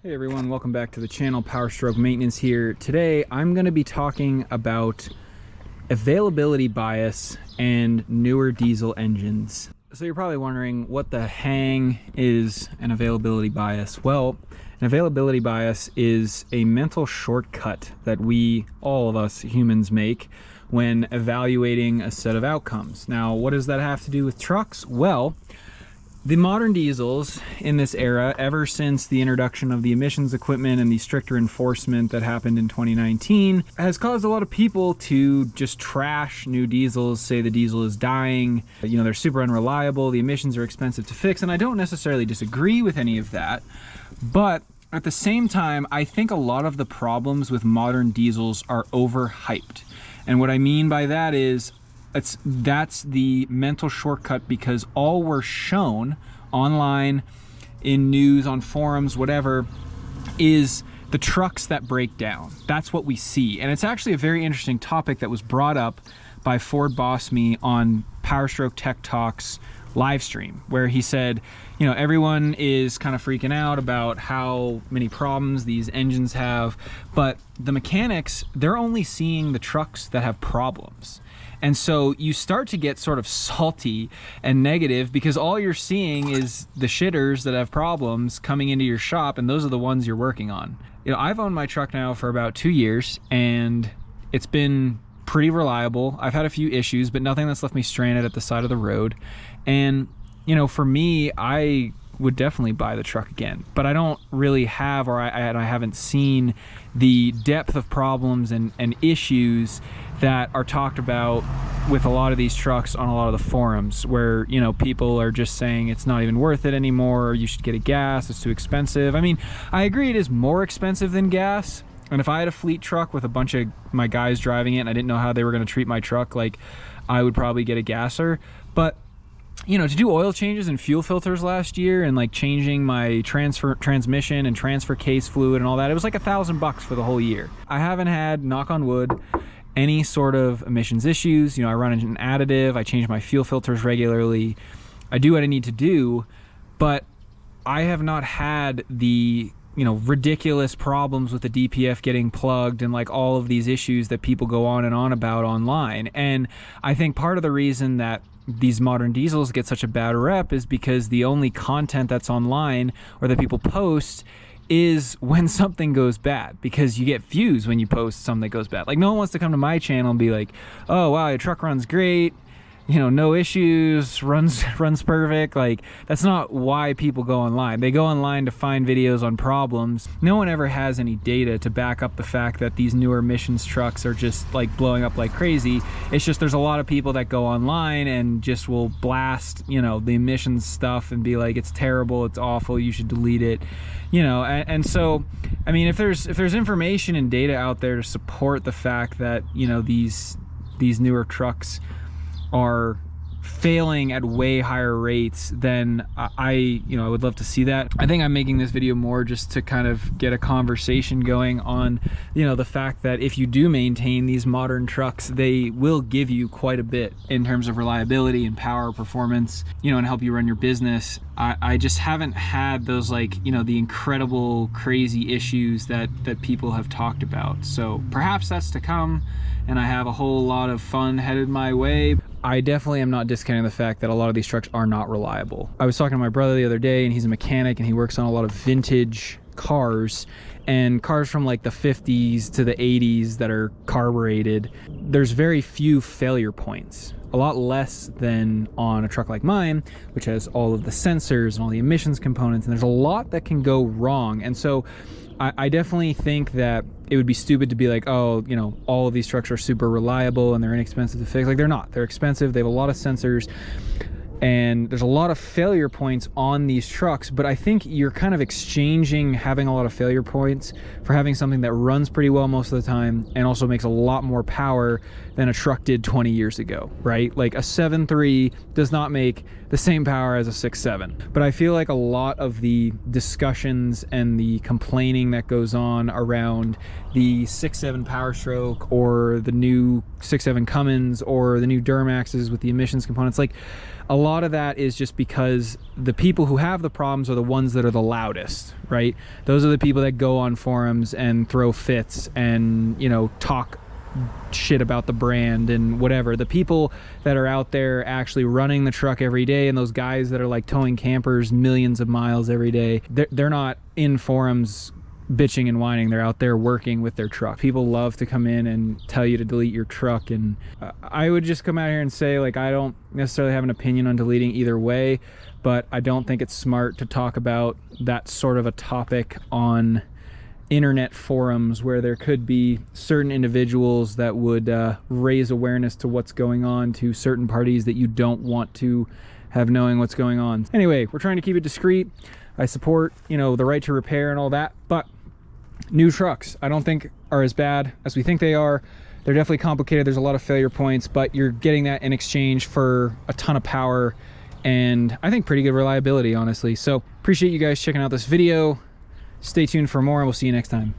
Hey everyone, welcome back to the channel. Power Stroke Maintenance here. Today I'm going to be talking about availability bias and newer diesel engines. So you're probably wondering what the hang is an availability bias. Well, an availability bias is a mental shortcut that all of us humans make when evaluating a set of outcomes. Now, what does that have to do with trucks? Well, the modern diesels in this era, ever since the introduction of the emissions equipment and the stricter enforcement that happened in 2019, has caused a lot of people to just trash new diesels, say the diesel is dying, they're super unreliable, the emissions are expensive to fix, and I don't necessarily disagree with any of that, but at the same time, I think a lot of the problems with modern diesels are overhyped. And what I mean by that is, that's the mental shortcut, because all we're shown online, in news, on forums, whatever, is the trucks that break down. That's what we see. And it's actually a very interesting topic that was brought up by Ford Boss Me on Power Stroke Tech Talks live stream, where he said, everyone is kind of freaking out about how many problems these engines have, but the mechanics, they're only seeing the trucks that have problems. And so you start to get sort of salty and negative because all you're seeing is the shitters that have problems coming into your shop, and those are the ones you're working on. I've owned my truck now for about 2 years, and it's been pretty reliable. I've had a few issues, but nothing that's left me stranded at the side of the road. And, for me, I would definitely buy the truck again, but I don't really have, or I haven't seen the depth of problems and issues that are talked about with a lot of these trucks on a lot of the forums, where people are just saying it's not even worth it anymore, or you should get a gas, it's too expensive. I mean, I agree it is more expensive than gas, and if I had a fleet truck with a bunch of my guys driving it and I didn't know how they were going to treat my truck, I would probably get a gasser. But to do oil changes and fuel filters last year, and changing my transmission and transfer case fluid and all that, it was like $1,000 for the whole year. I haven't had, knock on wood, any sort of emissions issues. I run an additive, I change my fuel filters regularly, I do what I need to do, but I have not had the ridiculous problems with the DPF getting plugged and all of these issues that people go on and on about online. And I think part of the reason that these modern diesels get such a bad rep is because the only content that's online or that people post is when something goes bad, because you get views when you post something that goes bad. No one wants to come to my channel and be like, oh wow, your truck runs great, no issues, runs perfect. That's not why people go online. They go online to find videos on problems. No one ever has any data to back up the fact that these newer emissions trucks are just blowing up like crazy. It's just there's a lot of people that go online and just will blast the emissions stuff and be like, it's terrible, it's awful, you should delete it. And so, I mean, if there's information and data out there to support the fact that these newer trucks are failing at way higher rates, then I would love to see that. I think I'm making this video more just to kind of get a conversation going on the fact that if you do maintain these modern trucks, they will give you quite a bit in terms of reliability and power, performance, and help you run your business. I just haven't had those the incredible crazy issues that people have talked about. So perhaps that's to come, and I have a whole lot of fun headed my way. I definitely am not discounting the fact that a lot of these trucks are not reliable. I was talking to my brother the other day, and he's a mechanic, and he works on a lot of vintage cars, and cars from the 50s to the 80s that are carbureted. There's very few failure points, a lot less than on a truck like mine, which has all of the sensors and all the emissions components, and there's a lot that can go wrong. And so I definitely think that it would be stupid to be like, oh, all of these trucks are super reliable and they're inexpensive to fix. They're not. They're expensive. They have a lot of sensors, and there's a lot of failure points on these trucks. But I think you're kind of exchanging having a lot of failure points for having something that runs pretty well most of the time and also makes a lot more power than a truck did 20 years ago, right? A 7.3 does not make the same power as a 6.7. But I feel like a lot of the discussions and the complaining that goes on around the 6.7 Power Stroke or the new 6.7 Cummins or the new Duramaxes with the emissions components, a lot of that is just because the people who have the problems are the ones that are the loudest, right? Those are the people that go on forums and throw fits and, you know, talk shit about the brand and whatever. The people that are out there actually running the truck every day, and those guys that are like towing campers millions of miles every day, they're not in forums bitching and whining. They're out there working with their truck. People love to come in and tell you to delete your truck, and I would just come out here and say, like, I don't necessarily have an opinion on deleting either way, but I don't think it's smart to talk about that sort of a topic on internet forums where there could be certain individuals that would raise awareness to what's going on to certain parties that you don't want to have knowing what's going on. Anyway, we're trying to keep it discreet. I support, you know, the right to repair and all that, but new trucks I don't think are as bad as we think they are. They're definitely complicated. There's a lot of failure points, but you're getting that in exchange for a ton of power and I think pretty good reliability, honestly. So appreciate you guys checking out this video. Stay tuned for more, and we'll see you next time.